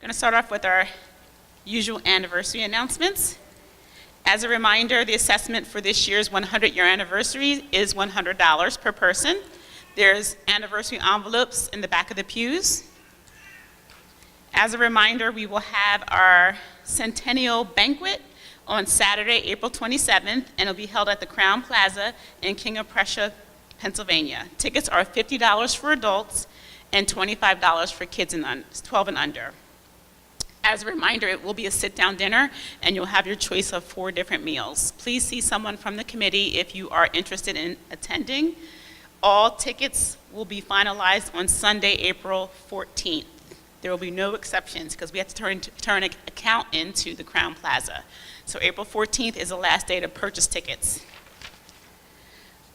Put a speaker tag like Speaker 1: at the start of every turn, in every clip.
Speaker 1: going to start off with our usual anniversary announcements. As a reminder, the assessment for this year's 100-year anniversary is $100 per person. There's anniversary envelopes in the back of the pews. As a reminder, we will have our centennial banquet on Saturday, April 27th, and it'll be held at the Crown Plaza in King of Prussia, Pennsylvania. Tickets are $50 for adults and $25 for kids 12 and under. As a reminder, it will be a sit-down dinner, and you'll have your choice of 4 different meals. Please see someone from the committee if you are interested in attending. All tickets will be finalized on Sunday, April 14th. There will be no exceptions because we have to turn an account into the Crown Plaza. So April 14th is the last day to purchase tickets.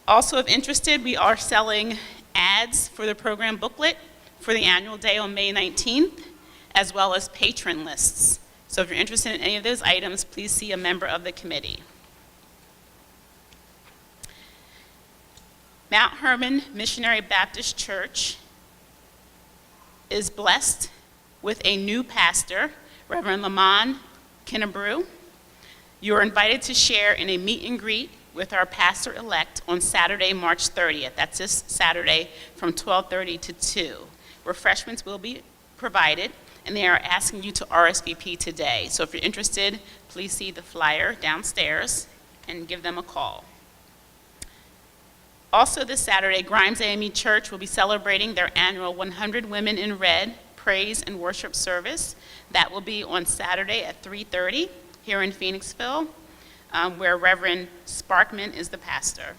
Speaker 1: Also, if interested, we are selling ads for the program booklet for the annual day on May 19th, as well as patron lists. So if you're interested in any of those items, please see a member of the committee. Mount Hermon Missionary Baptist Church is blessed with a new pastor, Reverend Lamont Kinnebrew. You are invited to share in a meet and greet with our pastor-elect on Saturday, March 30th. That's this Saturday from 12:30 to 2. Refreshments will be provided, and they are asking you to RSVP today. So if you're interested, please see the flyer downstairs and give them a call. Also this Saturday, Grimes AME Church will be celebrating their annual 100 Women in Red praise and worship service. That will be on Saturday at 3:30 here in Phoenixville, where Reverend Sparkman is the pastor.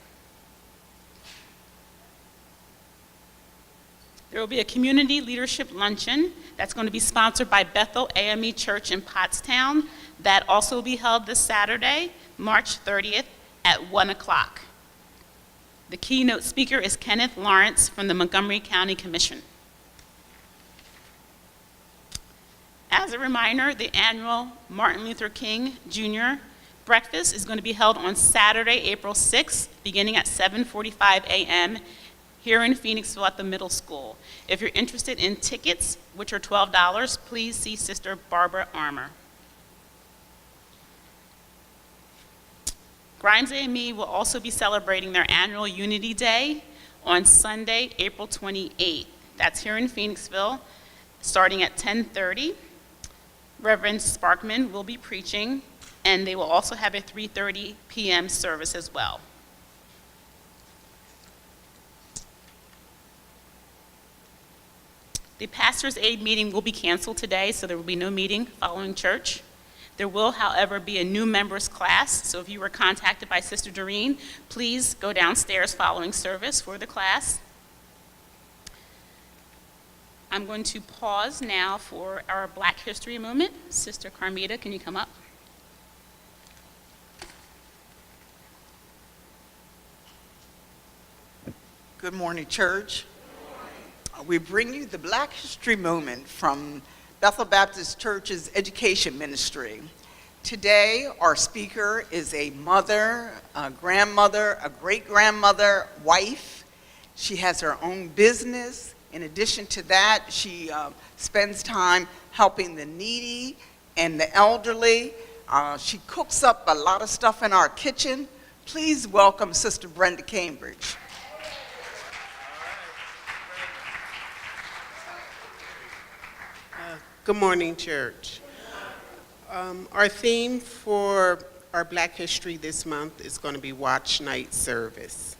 Speaker 1: There will be a community leadership luncheon that's going to be sponsored by Bethel AME Church in Pottstown. That also will be held this Saturday, March 30th at 1 o'clock. The keynote speaker is Kenneth Lawrence from the Montgomery County Commission. As a reminder, the annual Martin Luther King Jr. breakfast is going to be held on Saturday, April 6th, beginning at 7:45 a.m. here in Phoenixville at the middle school. If you're interested in tickets, which are $12, please see Sister Barbara Armour. Grimes AME will also be celebrating their annual Unity Day on Sunday, April 28th. That's here in Phoenixville, starting at 10:30. Reverend Sparkman will be preaching, and they will also have a 3:30 p.m. service as well. The Pastor's Aid meeting will be canceled today, so there will be no meeting following church. There will, however, be a new members class, so if you were contacted by Sister Doreen, please go downstairs following service for the class. I'm going to pause now for our Black History moment. Sister Carmita, can you come up?
Speaker 2: Good morning, church. We bring you the Black History moment from Bethel Baptist Church's education ministry. Today, our speaker is a mother, a grandmother, a great-grandmother, wife. She has her own business. In addition to that, she spends time helping the needy and the elderly. She cooks up a lot of stuff in our kitchen. Please welcome Sister Brenda Cambridge.
Speaker 3: Good morning, church. Our theme for our Black History this month is going to be Watch Night Service.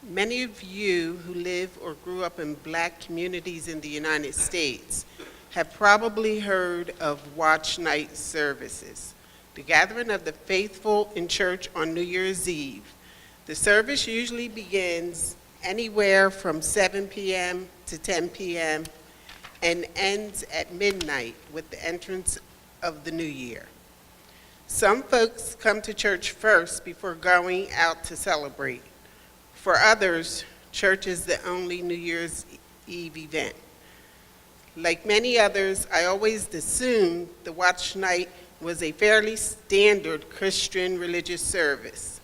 Speaker 3: Many of you who live or grew up in Black communities in the United States have probably heard of Watch Night services, the gathering of the faithful in church on New Year's Eve. The service usually begins anywhere from 7 p.m. to 10 p.m. and ends at midnight with the entrance of the new year. Some folks come to church first before going out to celebrate. For others, church is the only New Year's Eve event. Like many others, I always assumed the watch night was a fairly standard Christian religious service,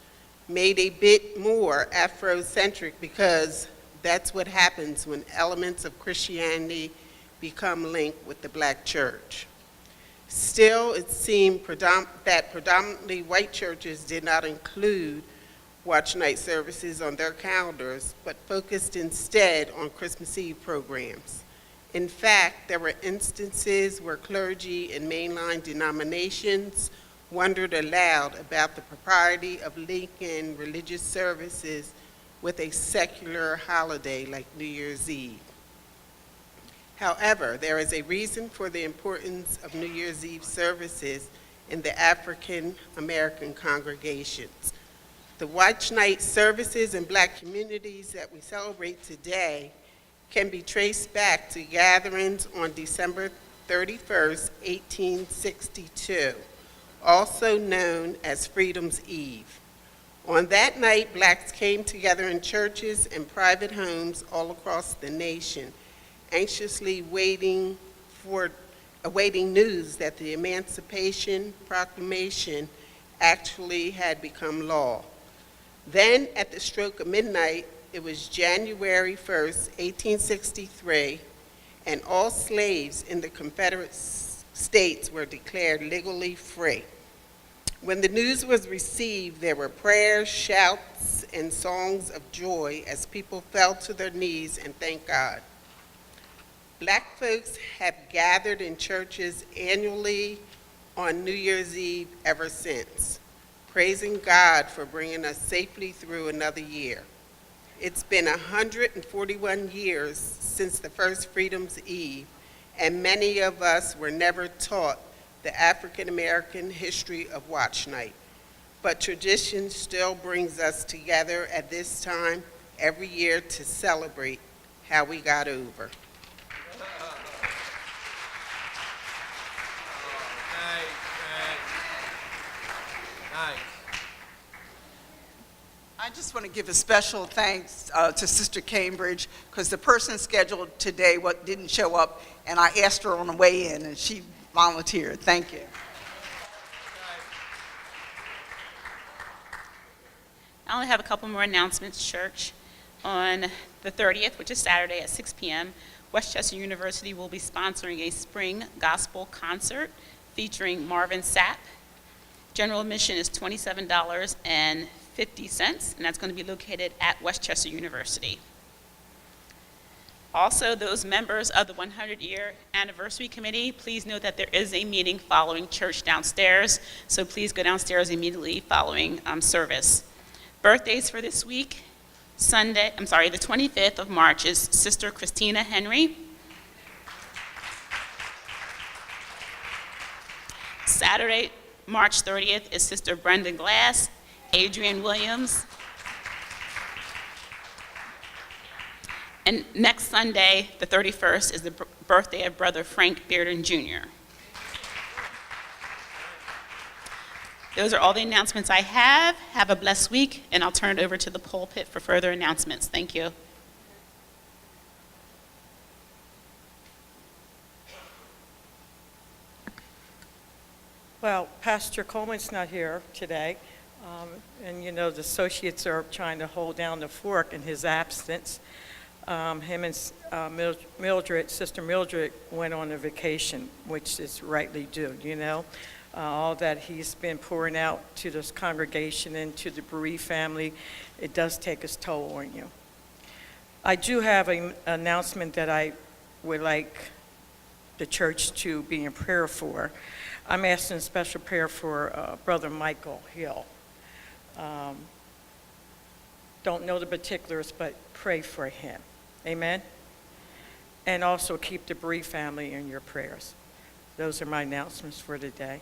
Speaker 3: made a bit more Afrocentric because that's what happens when elements of Christianity become linked with the Black church. Still, it seemed that predominantly white churches did not include watch night services on their calendars, but focused instead on Christmas Eve programs. In fact, there were instances where clergy in mainline denominations wondered aloud about the propriety of linking religious services with a secular holiday like New Year's Eve. However, there is a reason for the importance of New Year's Eve services in the African American congregations. The watch night services in Black communities that we celebrate today can be traced back to gatherings on December 31st, 1862, also known as Freedom's Eve. On that night, Blacks came together in churches and private homes all across the nation, anxiously awaiting news that the Emancipation Proclamation actually had become law. Then, at the stroke of midnight, it was January 1st, 1863, and all slaves in the Confederate States were declared legally free. When the news was received, there were prayers, shouts, and songs of joy as people fell to their knees and thanked God. Black folks have gathered in churches annually on New Year's Eve ever since, praising God for bringing us safely through another year. It's been 141 years since the first Freedom's Eve, and many of us were never taught the African American history of watch night. But tradition still brings us together at this time every year to celebrate how we got over.
Speaker 4: Nice.
Speaker 2: I just want to give a special thanks to Sister Cambridge, because the person scheduled today didn't show up, and I asked her on the way in, and she volunteered. Thank you.
Speaker 1: I only have a couple more announcements, church. On the 30th, which is Saturday at 6 p.m., Westchester University will be sponsoring a spring gospel concert featuring Marvin Sapp. General admission is $27.50, and that's going to be located at Westchester University. Also, those members of the 100-year anniversary committee, please note that there is a meeting following church downstairs, so please go downstairs immediately following service. Birthdays for this week: the 25th of March is Sister Christina Henry. Saturday, March 30th is Sister Brenda Glass, Adrian Williams. And next Sunday, the 31st, is the birthday of Brother Frank Bearden Jr. Those are all the announcements I have. Have a blessed week, and I'll turn it over to the pulpit for further announcements. Thank you.
Speaker 5: Well, Pastor Coleman's not here today, and you know the associates are trying to hold down the fort in his absence. Him and Mildred, Sister Mildred, went on a vacation, which is rightly due, you know. All that he's been pouring out to this congregation and to the bereaved family, it does take its toll on you. I do have an announcement that I would like the church to be in prayer for. I'm asking a special prayer for Brother Michael Hill. Don't know the particulars, but pray for him. Amen? And also keep the bereaved family in your prayers. Those are my announcements for today.